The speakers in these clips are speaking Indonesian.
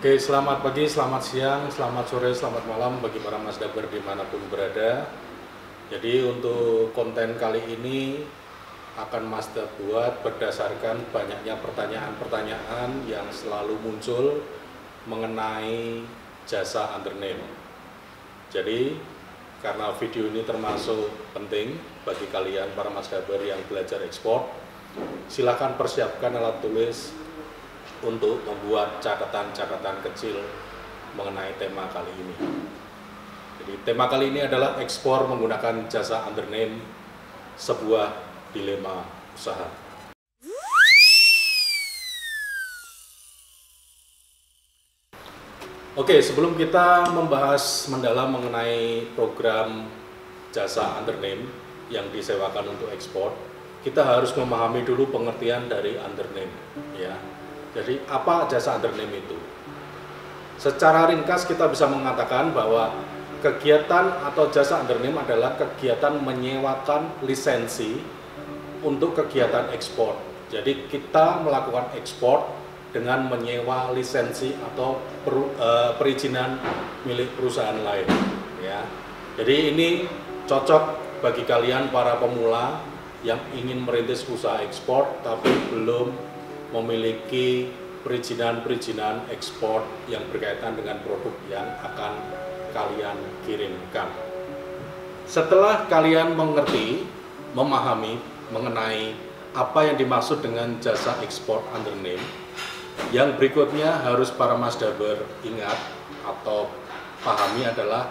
Oke, selamat pagi, selamat siang, selamat sore, selamat malam bagi para Masdaber dimanapun berada. Jadi untuk konten kali ini akan Masdab buat berdasarkan banyaknya pertanyaan-pertanyaan yang selalu muncul mengenai jasa undername. Jadi karena video ini termasuk penting bagi kalian para Masdaber yang belajar ekspor, silakan persiapkan alat tulis untuk membuat catatan-catatan kecil mengenai tema kali ini. Jadi tema kali ini adalah ekspor menggunakan jasa undername, sebuah dilema usaha. Oke, sebelum kita membahas mendalam mengenai program jasa undername yang disewakan untuk ekspor, kita harus memahami dulu pengertian dari undername, ya. Jadi apa jasa undername itu? Secara ringkas kita bisa mengatakan bahwa kegiatan atau jasa undername adalah kegiatan menyewakan lisensi untuk kegiatan ekspor. Jadi kita melakukan ekspor dengan menyewa lisensi atau perizinan milik perusahaan lain, ya. Jadi ini cocok bagi kalian para pemula yang ingin merintis usaha ekspor tapi belum memiliki perizinan ekspor yang berkaitan dengan produk yang akan kalian kirimkan. Setelah kalian mengerti, memahami mengenai apa yang dimaksud dengan jasa ekspor undername, yang berikutnya harus para Masdaber ingat atau pahami adalah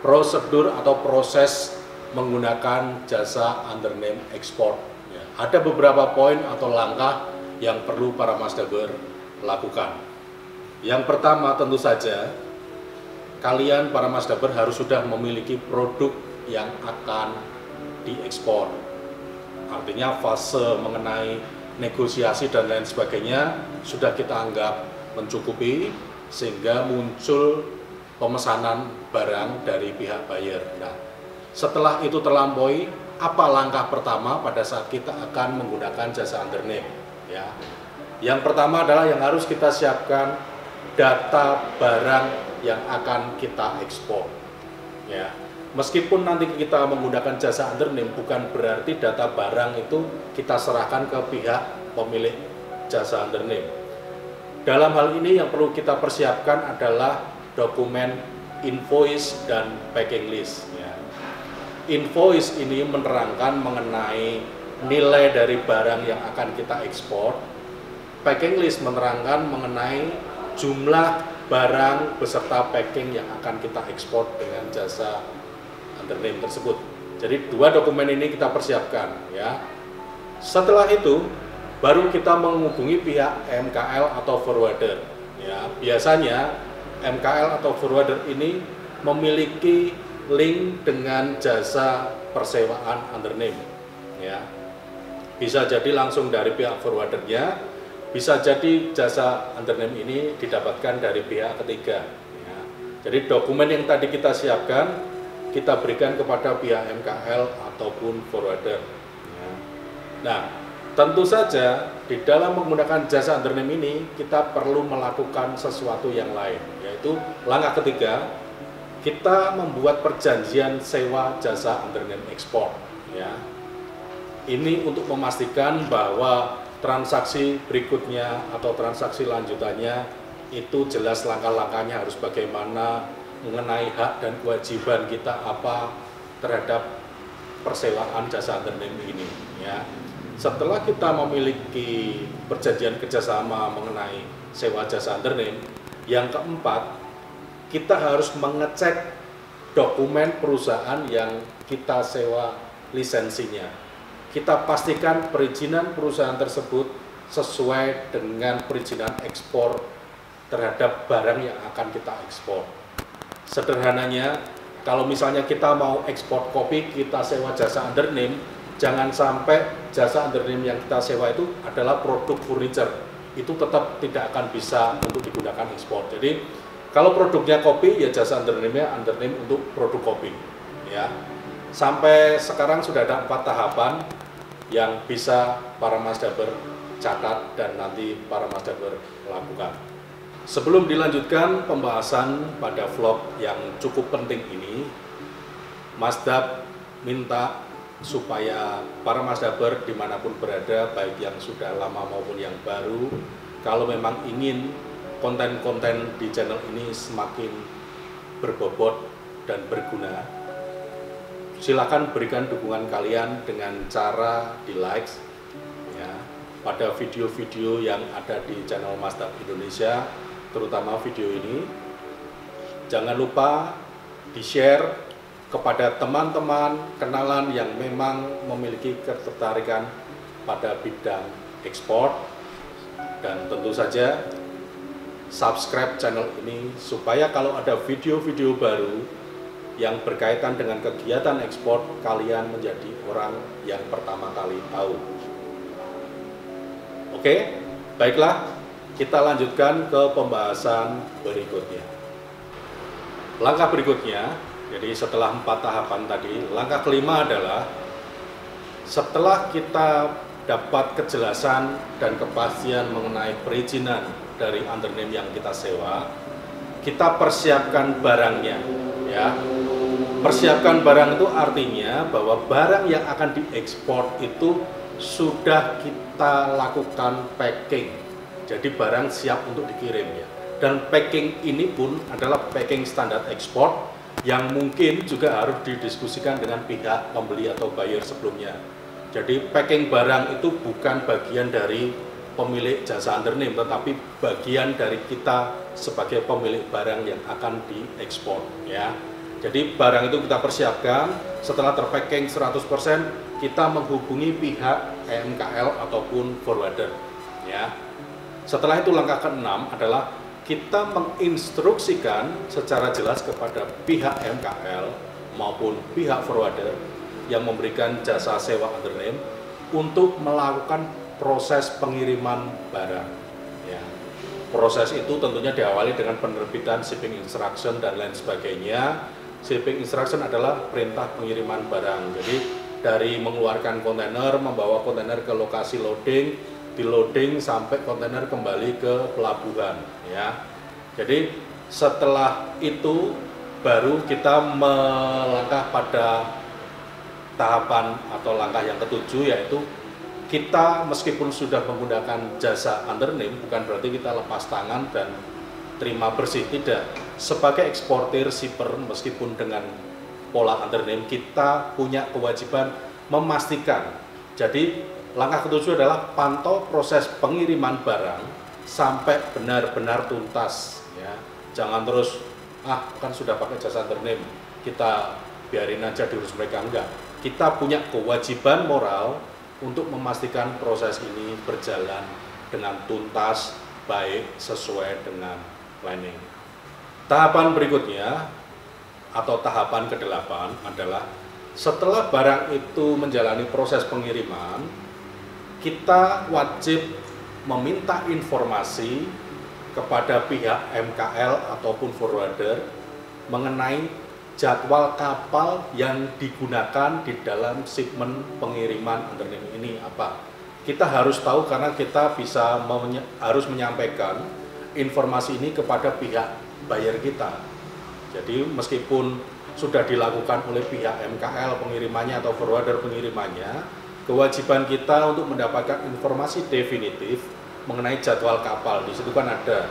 prosedur atau proses menggunakan jasa undername ekspor. Ya, ada beberapa poin atau langkah yang perlu para Masdaber lakukan. Yang pertama tentu saja kalian para Masdaber harus sudah memiliki produk yang akan diekspor. Artinya fase mengenai negosiasi dan lain sebagainya sudah kita anggap mencukupi sehingga muncul pemesanan barang dari pihak buyer. Nah, setelah itu terlampaui, apa langkah pertama pada saat kita akan menggunakan jasa undername? Ya, yang pertama adalah yang harus kita siapkan data barang yang akan kita ekspor. Ya, meskipun nanti kita menggunakan jasa undername, bukan berarti data barang itu kita serahkan ke pihak pemilik jasa undername. Dalam hal ini yang perlu kita persiapkan adalah dokumen invoice dan packing list. Ya. Invoice ini menerangkan mengenai nilai dari barang yang akan kita ekspor. Packing list menerangkan mengenai jumlah barang beserta packing yang akan kita ekspor dengan jasa undername tersebut. Jadi dua dokumen ini kita persiapkan, ya. Setelah itu baru kita menghubungi pihak MKL atau forwarder, ya. Biasanya MKL atau forwarder ini memiliki link dengan jasa persewaan undername, ya. Bisa jadi langsung dari pihak forwardernya, bisa jadi jasa undername ini didapatkan dari pihak ketiga. Ya. Jadi dokumen yang tadi kita siapkan, kita berikan kepada pihak MKL ataupun forwarder. Ya. Nah, tentu saja di dalam menggunakan jasa undername ini, kita perlu melakukan sesuatu yang lain, yaitu langkah ketiga, kita membuat perjanjian sewa jasa undername ekspor. Ya. Ini untuk memastikan bahwa transaksi berikutnya atau transaksi lanjutannya itu jelas langkah-langkahnya harus bagaimana, mengenai hak dan kewajiban kita apa terhadap persewaan jasa undername ini. Ya. Setelah kita memiliki perjanjian kerjasama mengenai sewa jasa undername, yang keempat, kita harus mengecek dokumen perusahaan yang kita sewa lisensinya. Kita pastikan perizinan perusahaan tersebut sesuai dengan perizinan ekspor terhadap barang yang akan kita ekspor. Sederhananya, kalau misalnya kita mau ekspor kopi, kita sewa jasa undername, jangan sampai jasa undername yang kita sewa itu adalah produk furniture. Itu tetap tidak akan bisa untuk digunakan ekspor. Jadi, kalau produknya kopi, ya jasa undername-nya undername untuk produk kopi. Ya. Sampai sekarang sudah ada 4 tahapan yang bisa para Masdaber catat dan nanti para Masdaber lakukan. Sebelum dilanjutkan pembahasan pada vlog yang cukup penting ini, Mas Dab minta supaya para Masdaber dimanapun berada, baik yang sudah lama maupun yang baru, kalau memang ingin konten-konten di channel ini semakin berbobot dan berguna, silakan berikan dukungan kalian dengan cara di like ya, pada video-video yang ada di channel Mas Dab Indonesia, terutama video ini. Jangan lupa di-share kepada teman-teman kenalan yang memang memiliki ketertarikan pada bidang ekspor, dan tentu saja subscribe channel ini supaya kalau ada video-video baru yang berkaitan dengan kegiatan ekspor, kalian menjadi orang yang pertama kali tahu. Oke, baiklah, kita lanjutkan ke pembahasan berikutnya. Langkah berikutnya, jadi setelah 4 tahapan tadi, langkah kelima adalah setelah kita dapat kejelasan dan kepastian mengenai perizinan dari undername yang kita sewa, kita persiapkan barangnya ya. Persiapkan barang itu artinya bahwa barang yang akan diekspor itu sudah kita lakukan packing. Jadi barang siap untuk dikirim ya. Dan packing ini pun adalah packing standar ekspor yang mungkin juga harus didiskusikan dengan pihak pembeli atau buyer sebelumnya. Jadi packing barang itu bukan bagian dari pemilik jasa undername, tetapi bagian dari kita sebagai pemilik barang yang akan diekspor ya. Jadi barang itu kita persiapkan, setelah terpacking 100%, kita menghubungi pihak EMKL ataupun forwarder ya. Setelah itu langkah ke-6 adalah kita menginstruksikan secara jelas kepada pihak MKL maupun pihak forwarder yang memberikan jasa sewa undername untuk melakukan proses pengiriman barang. Ya. Proses itu tentunya diawali dengan penerbitan shipping instruction dan lain sebagainya. Shipping instruction adalah perintah pengiriman barang. Jadi dari mengeluarkan kontainer, membawa kontainer ke lokasi loading, di loading sampai kontainer kembali ke pelabuhan ya. Jadi setelah itu baru kita melangkah pada tahapan atau langkah yang ketujuh, yaitu kita meskipun sudah menggunakan jasa undername bukan berarti kita lepas tangan dan terima bersih, tidak. Sebagai eksportir shipper meskipun dengan pola undername, kita punya kewajiban memastikan. Jadi langkah ketujuh adalah pantau proses pengiriman barang sampai benar-benar tuntas ya. Jangan terus kan sudah pakai jasa undername, kita biarin aja diurus mereka, enggak. Kita punya kewajiban moral untuk memastikan proses ini berjalan dengan tuntas, baik, sesuai dengan planning. Tahapan berikutnya atau tahapan ke-8 adalah setelah barang itu menjalani proses pengiriman, kita wajib meminta informasi kepada pihak MKL ataupun forwarder mengenai jadwal kapal yang digunakan di dalam shipment pengiriman undername ini apa. Kita harus tahu karena kita harus menyampaikan informasi ini kepada pihak buyer kita. Jadi meskipun sudah dilakukan oleh pihak MKL pengirimannya atau forwarder pengirimannya, kewajiban kita untuk mendapatkan informasi definitif mengenai jadwal kapal. Di situ kan ada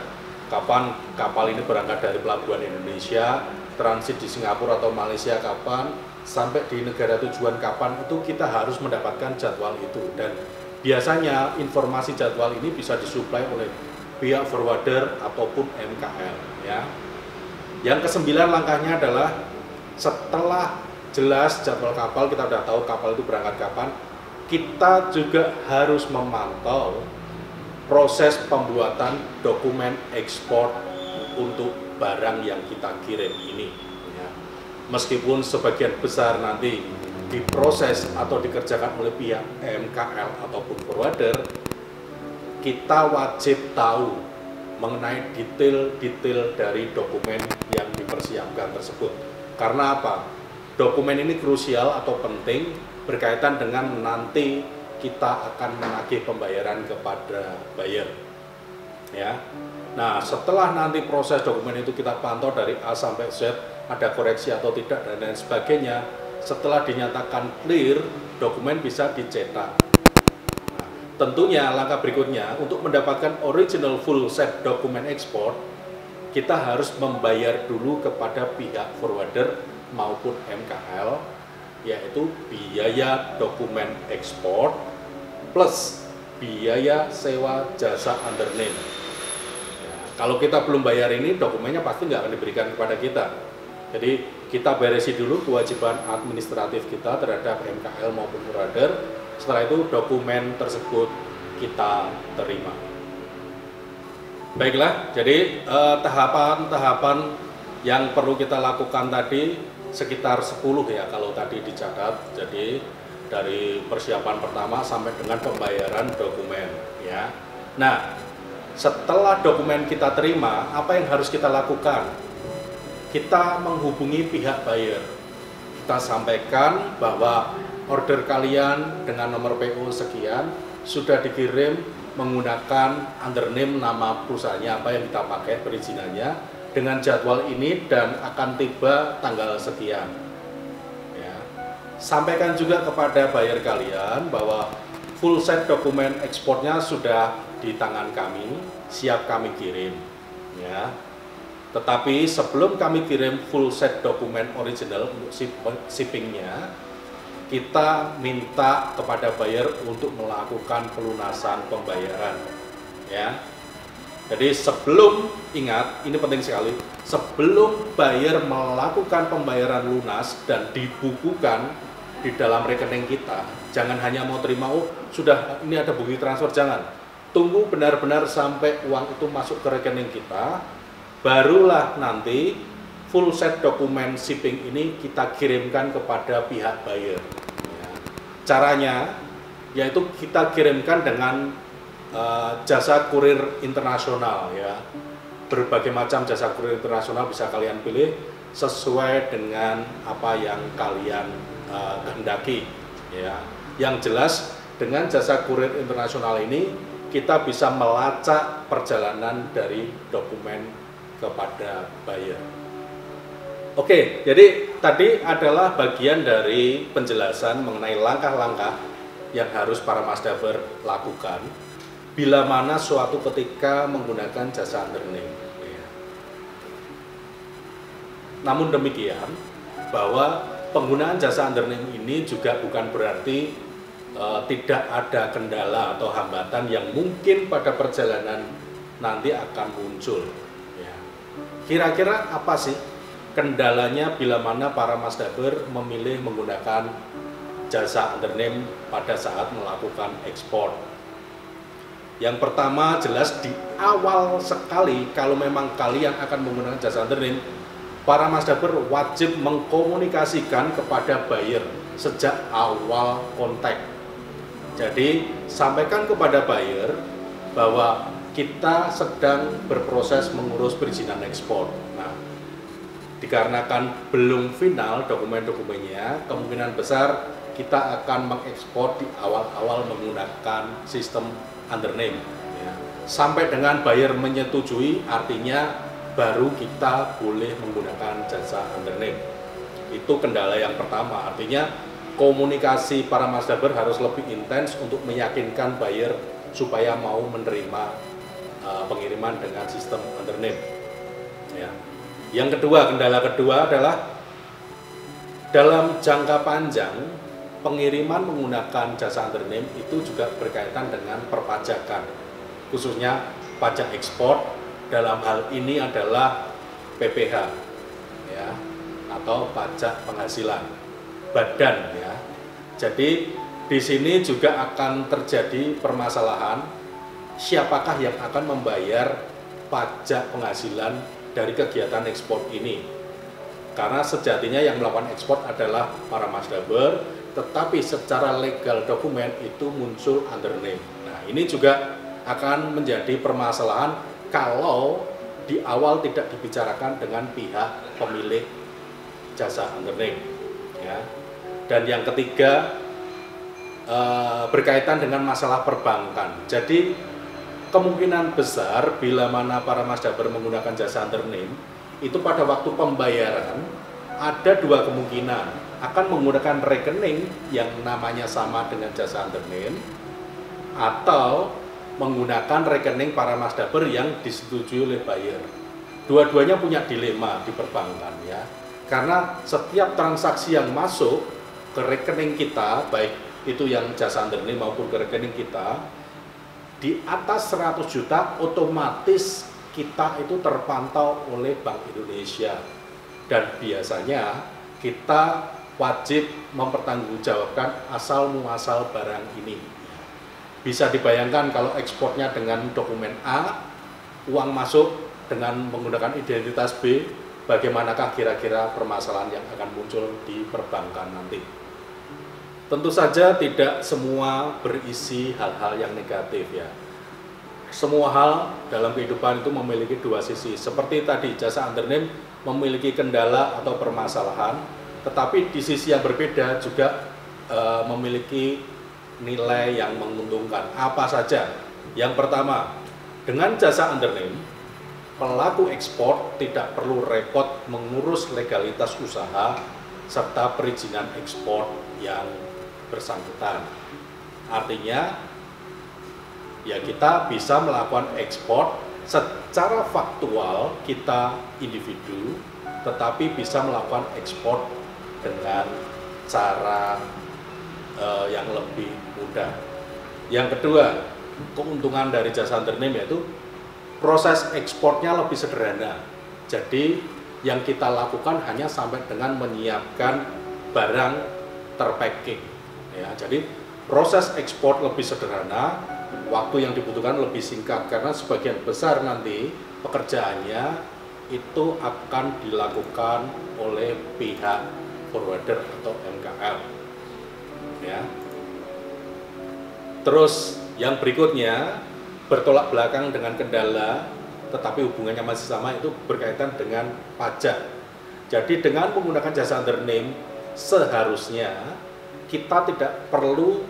kapan kapal ini berangkat dari pelabuhan Indonesia, transit di Singapura atau Malaysia kapan, sampai di negara tujuan kapan, itu kita harus mendapatkan jadwal itu. Dan biasanya informasi jadwal ini bisa disuplai oleh pihak forwarder ataupun MKL ya. Yang ke-9 langkahnya adalah setelah jelas jadwal kapal, kita sudah tahu kapal itu berangkat kapan, kita juga harus memantau proses pembuatan dokumen ekspor untuk barang yang kita kirim ini ya. Meskipun sebagian besar nanti diproses atau dikerjakan oleh pihak MKL ataupun forwarder, kita wajib tahu mengenai detail-detail dari dokumen yang dipersiapkan tersebut. Karena apa? Dokumen ini krusial atau penting berkaitan dengan nanti kita akan menagih pembayaran kepada buyer. Ya. Nah, setelah nanti proses dokumen itu kita pantau dari A sampai Z, ada koreksi atau tidak dan lain sebagainya. Setelah dinyatakan clear, dokumen bisa dicetak. Nah, tentunya langkah berikutnya untuk mendapatkan original full set dokumen ekspor, kita harus membayar dulu kepada pihak forwarder maupun MKL, yaitu biaya dokumen ekspor plus biaya sewa jasa undername. Ya, kalau kita belum bayar ini, dokumennya pasti nggak akan diberikan kepada kita. Jadi kita beresi dulu kewajiban administratif kita terhadap MKL maupun forwarder. Setelah itu dokumen tersebut kita terima. Baiklah, jadi tahapan-tahapan yang perlu kita lakukan tadi sekitar 10 ya kalau tadi dicatat. Jadi dari persiapan pertama sampai dengan pembayaran dokumen ya. Nah, setelah dokumen kita terima, apa yang harus kita lakukan? Kita menghubungi pihak buyer. Kita sampaikan bahwa order kalian dengan nomor PO sekian sudah dikirim menggunakan undername nama perusahaannya apa yang kita pakai perizinannya dengan jadwal ini dan akan tiba tanggal sekian. Ya. Sampaikan juga kepada buyer kalian bahwa full set dokumen ekspornya sudah di tangan kami, siap kami kirim. Ya. Tetapi sebelum kami kirim full set dokumen original untuk shippingnya, kita minta kepada buyer untuk melakukan pelunasan pembayaran ya. Jadi sebelum, ingat ini penting sekali, sebelum buyer melakukan pembayaran lunas dan dibukukan di dalam rekening kita, jangan hanya mau terima, oh sudah ini ada bukti transfer, jangan. Tunggu benar-benar sampai uang itu masuk ke rekening kita, barulah nanti full set dokumen shipping ini kita kirimkan kepada pihak buyer. Ya. Caranya yaitu kita kirimkan dengan jasa kurir internasional ya. Berbagai macam jasa kurir internasional bisa kalian pilih sesuai dengan apa yang kalian kehendaki ya. Yang jelas dengan jasa kurir internasional ini kita bisa melacak perjalanan dari dokumen kepada buyer. Oke, jadi tadi adalah bagian dari penjelasan mengenai langkah-langkah yang harus para Masdaber lakukan bila mana suatu ketika menggunakan jasa undername. Ya. Namun demikian, bahwa penggunaan jasa undername ini juga bukan berarti tidak ada kendala atau hambatan yang mungkin pada perjalanan nanti akan muncul. Ya. Kira-kira apa sih kendalanya bila mana para Masdaber memilih menggunakan jasa undername pada saat melakukan ekspor? Yang pertama jelas di awal sekali kalau memang kalian akan menggunakan jasa undername, para Masdaber wajib mengkomunikasikan kepada buyer sejak awal kontak. Jadi sampaikan kepada buyer bahwa kita sedang berproses mengurus perizinan ekspor. Nah, dikarenakan belum final dokumen-dokumennya, kemungkinan besar kita akan mengekspor di awal-awal menggunakan sistem undername. Ya. Sampai dengan buyer menyetujui, artinya baru kita boleh menggunakan jasa undername. Itu kendala yang pertama, artinya komunikasi para Masdaber harus lebih intens untuk meyakinkan buyer supaya mau menerima pengiriman dengan sistem undername. Ya. Yang kedua, kendala kedua adalah dalam jangka panjang pengiriman menggunakan jasa undername itu juga berkaitan dengan perpajakan, khususnya pajak ekspor. Dalam hal ini adalah PPH ya, atau pajak penghasilan badan ya. Jadi di sini juga akan terjadi permasalahan siapakah yang akan membayar pajak penghasilan dari kegiatan ekspor ini. Karena sejatinya yang melakukan ekspor adalah para Masdaber, tetapi secara legal dokumen itu muncul undername. Nah, ini juga akan menjadi permasalahan kalau di awal tidak dibicarakan dengan pihak pemilik jasa undername. Ya. Dan yang ketiga berkaitan dengan masalah perbankan. Jadi kemungkinan besar bila mana para Mazdaber menggunakan jasa undername, itu pada waktu pembayaran ada dua kemungkinan, akan menggunakan rekening yang namanya sama dengan jasa undername, atau menggunakan rekening para Mazdaber yang disetujui oleh buyer. Dua-duanya punya dilema di perbankan ya, karena setiap transaksi yang masuk ke rekening kita, baik itu yang jasa undername maupun ke rekening kita, di atas 100 juta otomatis kita itu terpantau oleh Bank Indonesia, dan biasanya kita wajib mempertanggungjawabkan asal muasal barang ini. Bisa dibayangkan kalau ekspornya dengan dokumen A, uang masuk dengan menggunakan identitas B, bagaimanakah kira-kira permasalahan yang akan muncul di perbankan nanti. Tentu saja tidak semua berisi hal-hal yang negatif ya. Semua hal dalam kehidupan itu memiliki dua sisi. Seperti tadi, jasa undername memiliki kendala atau permasalahan, tetapi di sisi yang berbeda juga memiliki nilai yang menguntungkan. Apa saja? Yang pertama, dengan jasa undername, pelaku ekspor tidak perlu repot mengurus legalitas usaha serta perizinan ekspor yang bersangkutan. Artinya, ya kita bisa melakukan ekspor secara faktual, kita individu, tetapi bisa melakukan ekspor dengan cara yang lebih mudah. Yang kedua, keuntungan dari jasa undername yaitu proses ekspornya lebih sederhana. Jadi yang kita lakukan hanya sampai dengan menyiapkan barang terpacking. Ya, jadi proses ekspor lebih sederhana, waktu yang dibutuhkan lebih singkat, karena sebagian besar nanti pekerjaannya itu akan dilakukan oleh pihak forwarder atau MKL. Ya. Terus yang berikutnya, bertolak belakang dengan kendala, tetapi hubungannya masih sama, itu berkaitan dengan pajak. Jadi dengan menggunakan jasa undername, seharusnya kita tidak perlu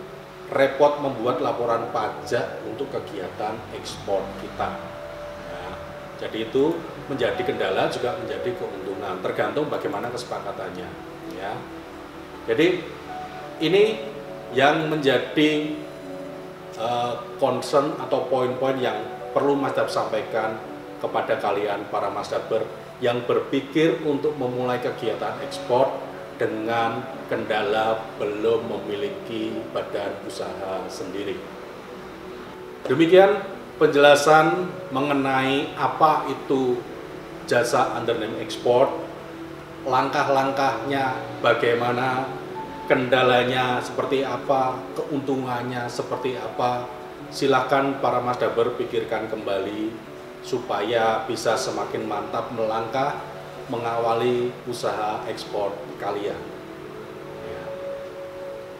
repot membuat laporan pajak untuk kegiatan ekspor kita. Ya, jadi itu menjadi kendala juga menjadi keuntungan, tergantung bagaimana kesepakatannya. Ya. Jadi ini yang menjadi concern atau poin-poin yang perlu Mazda sampaikan kepada kalian para Mazdaber yang berpikir untuk memulai kegiatan ekspor dengan kendala belum memiliki badan usaha sendiri. Demikian penjelasan mengenai apa itu jasa undername ekspor, langkah-langkahnya bagaimana, kendalanya seperti apa, keuntungannya seperti apa. Silakan para Mazdaber pikirkan kembali supaya bisa semakin mantap melangkah mengawali usaha ekspor kalian. Ya.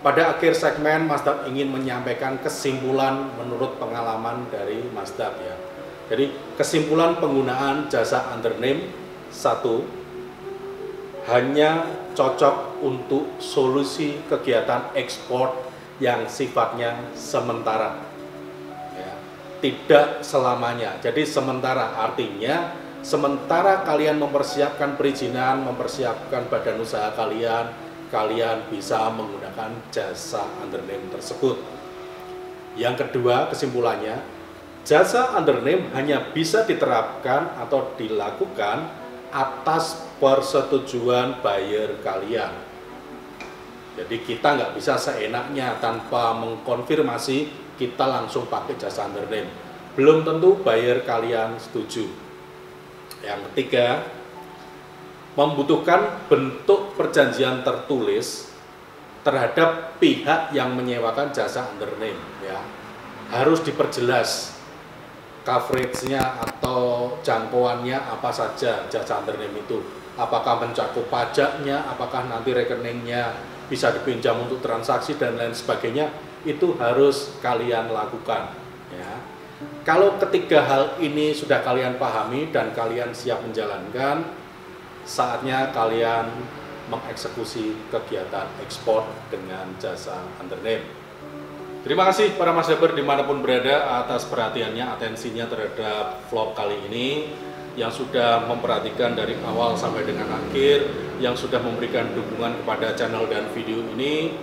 Pada akhir segmen, Mazda ingin menyampaikan kesimpulan menurut pengalaman dari Mazda ya. Jadi kesimpulan penggunaan jasa undername, 1, hanya cocok untuk solusi kegiatan ekspor yang sifatnya sementara, ya, tidak selamanya. Jadi sementara artinya sementara kalian mempersiapkan perizinan, mempersiapkan badan usaha kalian, kalian bisa menggunakan jasa undername tersebut. Yang kedua, kesimpulannya, jasa undername hanya bisa diterapkan atau dilakukan atas persetujuan buyer kalian. Jadi kita nggak bisa seenaknya tanpa mengkonfirmasi kita langsung pakai jasa undername. Belum tentu buyer kalian setuju. Yang ketiga, membutuhkan bentuk perjanjian tertulis terhadap pihak yang menyewakan jasa undername. Ya, harus diperjelas coverage-nya atau jangkauannya apa saja jasa undername itu. Apakah mencakup pajaknya, apakah nanti rekeningnya bisa dipinjam untuk transaksi dan lain sebagainya, itu harus kalian lakukan. Ya. Kalau ketiga hal ini sudah kalian pahami dan kalian siap menjalankan, saatnya kalian mengeksekusi kegiatan ekspor dengan jasa undername. Terima kasih para Mas Daber dimanapun berada atas perhatiannya, atensinya terhadap vlog kali ini, yang sudah memperhatikan dari awal sampai dengan akhir, yang sudah memberikan dukungan kepada channel dan video ini.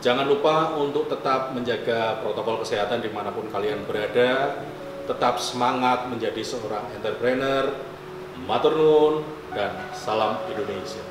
Jangan lupa untuk tetap menjaga protokol kesehatan dimanapun kalian berada, tetap semangat menjadi seorang entrepreneur, matur nuwun, dan salam Indonesia.